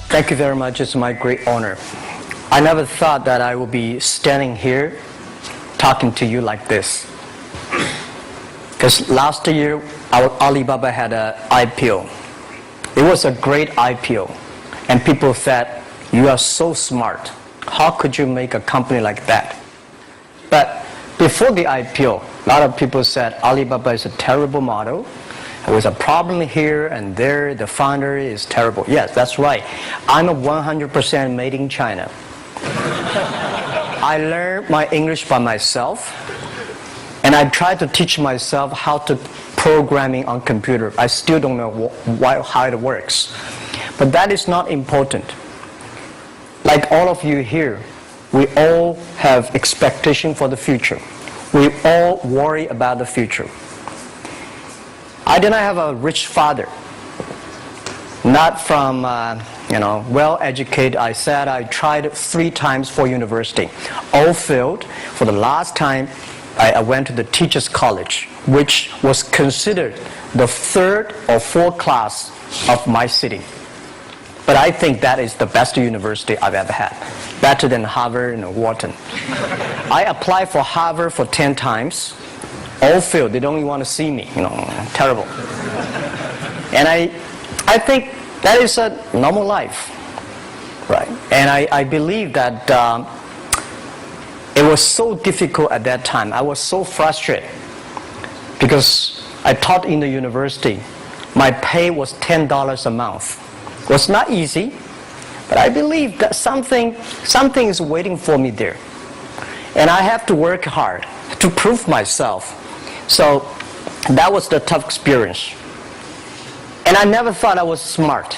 Thank you very much. It's my great honor. I never thought that I would be standing here talking to you like this. Because last year, our Alibaba had an IPO. It was a great IPO. And people said, you are so smart. How could you make a company like that? But before the IPO, a lot of people said Alibaba is a terrible model. There was a problem here and there. The founder is terrible. Yes, that's right. I'm a 100% made in China. I learned my English by myself, and I tried to teach myself how to programming on computer. I still don't know how it works. But that is not important. Like all of you here, we all have expectation for the future. We all worry about the future. I did not have a rich father. Not from, well-educated. I said I tried 3 times for university. All failed. For the last time, I went to the teacher's college, which was considered the 3rd or 4th class of my city. But I think that is the best university I've ever had. Better than Harvard and Wharton. I applied for Harvard for 10 times. All failed. They don't even want to see me. Terrible. And I think that is a normal life. Right? And I believe that it was so difficult at that time. I was so frustrated. Because I taught in the university. My pay was $10 a month. It was not easy, but I believe that something is waiting for me there. And I have to work hard to prove myself. So that was the tough experience. And I never thought I was smart.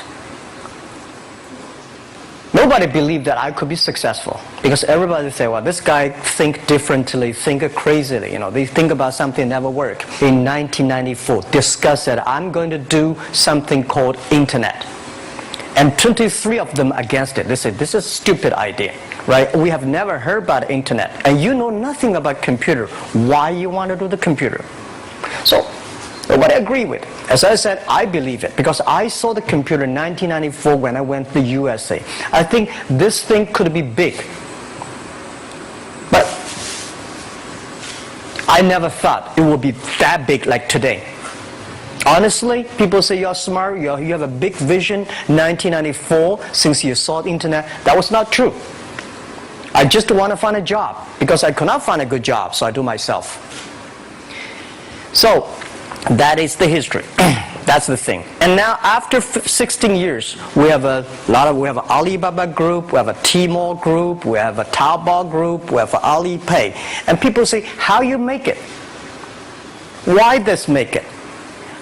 Nobody believed that I could be successful. Because everybody say, well, this guy think differently, think crazily. They think about something never work. In 1994, discussed that I'm going to do something called internet. And 23 of them against it. They said, this is a stupid idea, right? We have never heard about internet. And you know nothing about computer. Why you want to do the computer? So, nobody agree with. As I said, I believe it. Because I saw the computer in 1994 when I went to the USA. I think this thing could be big. But I never thought it would be that big like today. Honestly, people say you're smart, you have a big vision. 1994, since you saw the internet, that was not true. I just want to find a job because I could not find a good job, so I do myself. So that is the history. That's the thing. And now after 16 years, we have an Alibaba group, we have a Tmall group, we have a Taobao group, we have an Alipay. And people say, how you make it? Why this make it?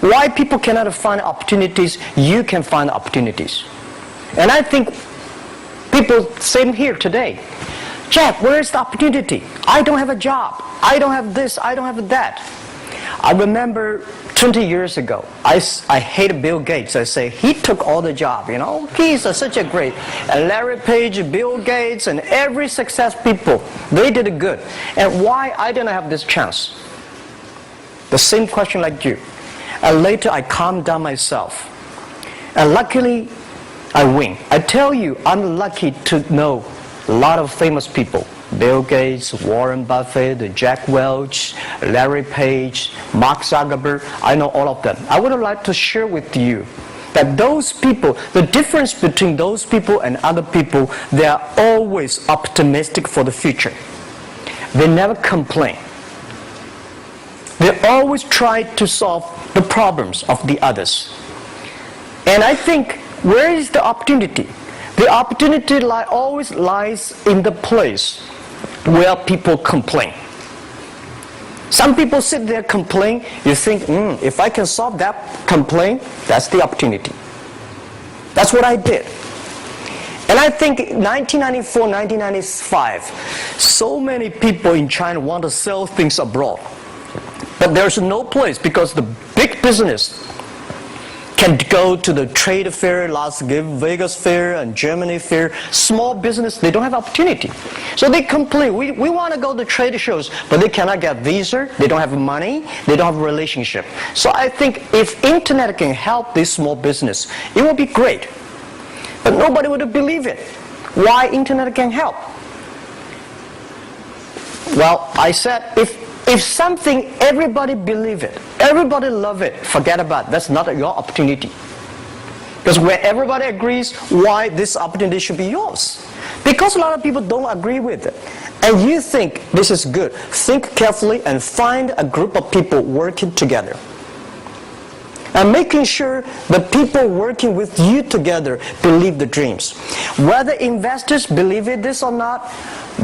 Why people cannot find opportunities, you can find opportunities. And I think people same here today. Jack, where is the opportunity? I don't have a job. I don't have this, I don't have that. I remember 20 years ago, I hated Bill Gates. I say, he took all the job, He's such a great. And Larry Page, Bill Gates, and every success people, they did it good. And why I didn't have this chance? The same question like you. And later I calmed down myself. And luckily, I win. I tell you, I'm lucky to know a lot of famous people. Bill Gates, Warren Buffett, Jack Welch, Larry Page, Mark Zuckerberg. I know all of them. I would like to share with you that those people, the difference between those people and other people, they are always optimistic for the future. They never complain. They always try to solve the problems of the others. And I think, where is the opportunity? The opportunity always lies in the place where people complain. Some people sit there complain, you think, if I can solve that complaint, that's the opportunity. That's what I did. And I think 1994, 1995, so many people in China want to sell things abroad. But there's no place because the big business can go to the trade fair, Las Vegas fair and Germany fair. Small business, they don't have opportunity. So they complain, we want to go to trade shows, but they cannot get visa, they don't have money, they don't have a relationship. So I think if internet can help this small business, it will be great. but nobody would believe it. Why internet can help? Well, I said, if something, everybody believe it, everybody love it, forget about it. That's not your opportunity. Because when everybody agrees, why this opportunity should be yours? Because a lot of people don't agree with it. And you think this is good. Think carefully and find a group of people working together. And making sure the people working with you together believe the dreams. Whether investors believe it this or not,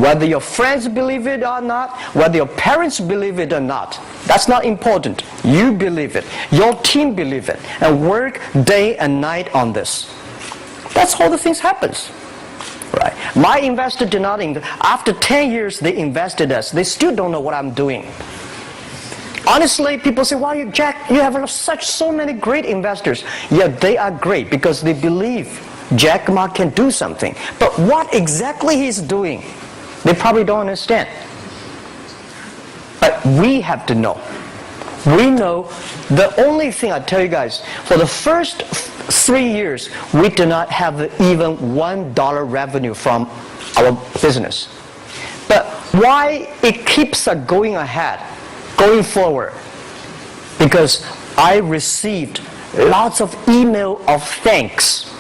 whether your friends believe it or not, whether your parents believe it or not, that's not important. You believe it. Your team believe it. And work day and night on this. That's how the things happens. Right. My investor did not invest. After 10 years, they invested us. They still don't know what I'm doing. Honestly, people say, "Why, Jack, you have so many great investors." Yeah, they are great because they believe Jack Ma can do something. But what exactly he's doing, they probably don't understand. But we have to know. We know the only thing I tell you guys, for the first 3 years, we do not have even $1 revenue from our business. But why it keeps us going ahead, going forward? Because I received lots of email of thanks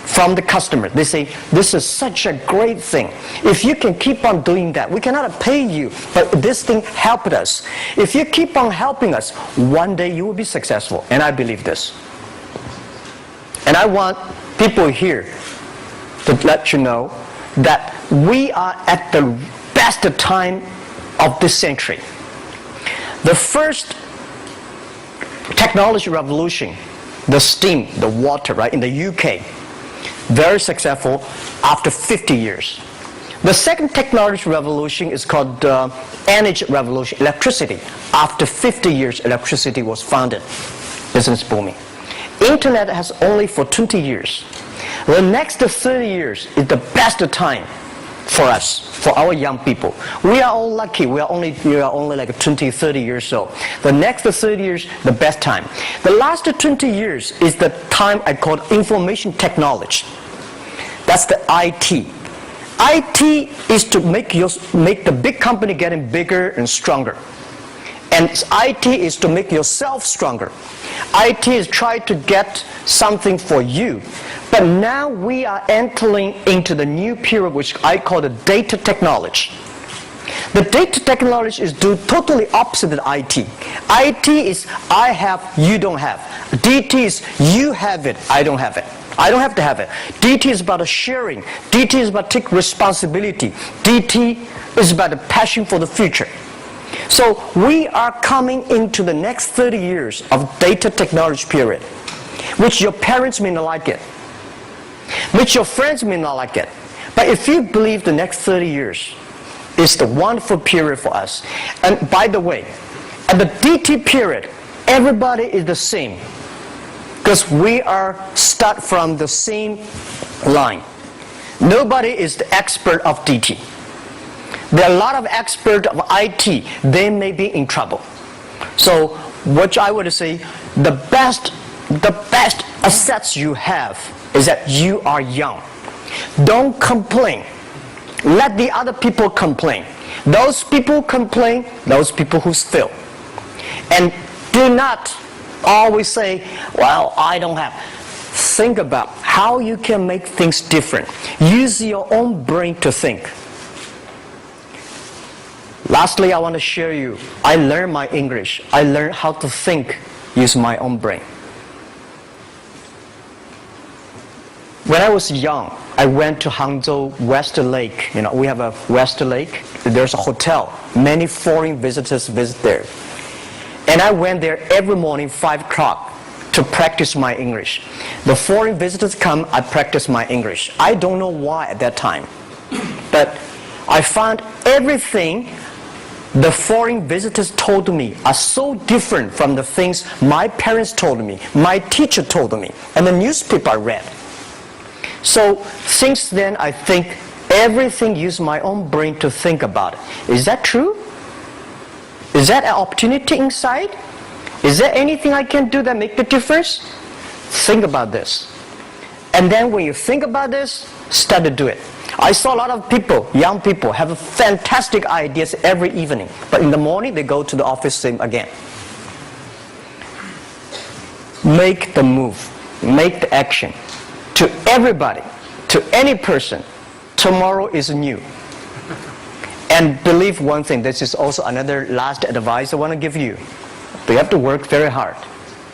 from the customer. They say, "This is such a great thing. If you can keep on doing that, we cannot pay you, but this thing helped us. If you keep on helping us, one day you will be successful." And I believe this. And I want people here to let you know that we are at the best time of this century. The first technology revolution, the steam, the water, right, in the UK, very successful after 50 years. The second technology revolution is called energy revolution, electricity. After 50 years, electricity was founded. Business booming. Internet has only for 20 years. The next 30 years is the best time for us, for our young people. We are all lucky. We are only like 20, 30 years old. The next 30 years, the best time. The last 20 years is the time I call information technology. That's the IT. IT is to make the big company getting bigger and stronger. And IT is to make yourself stronger. IT is try to get something for you. But now we are entering into the new period which I call the data technology. The data technology is totally opposite of IT. IT is I have, you don't have. DT is you have it, I don't have it. I don't have to have it. DT is about sharing. DT is about taking responsibility. DT is about the passion for the future. So we are coming into the next 30 years of data technology period, which your parents may not like it, which your friends may not like it. But if you believe the next 30 years is the wonderful period for us. And by the way, at the DT period, everybody is the same because we are start from the same line. Nobody is the expert of DT. There are a lot of experts of IT. They may be in trouble. So what I would say, the best assets you have is that you are young. Don't complain. Let the other people complain. Those people complain, those people who fail. And do not always say, "Well, I don't have." Think about how you can make things different. Use your own brain to think. Lastly, I want to share you, I learned my English. I learned how to think using my own brain. When I was young, I went to Hangzhou West Lake. We have a West Lake. There's a hotel. Many foreign visitors visit there. And I went there every morning, 5 o'clock, to practice my English. The foreign visitors come, I practice my English. I don't know why at that time. But I found everything the foreign visitors told me are so different from the things my parents told me, my teacher told me, and the newspaper I read. So since then, I think everything use my own brain to think about it. Is that true? Is that an opportunity inside? Is there anything I can do that make the difference? Think about this. And then when you think about this, start to do it. I saw a lot of people, young people, have fantastic ideas every evening. But in the morning, they go to the office same again. Make the move. Make the action. To everybody, to any person, tomorrow is new. And believe one thing, this is also another last advice I want to give you. You have to work very hard.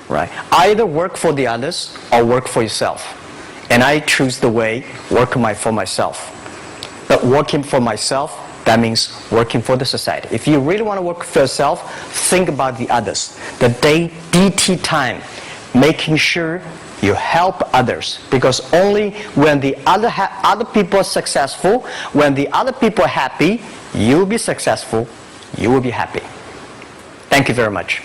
Right? Either work for the others or work for yourself. And I choose the way work for myself. But working for myself, that means working for the society. If you really want to work for yourself, think about the others. The DT time, making sure you help others. Because only when the other people are successful, when the other people are happy, you will be successful, you will be happy. Thank you very much.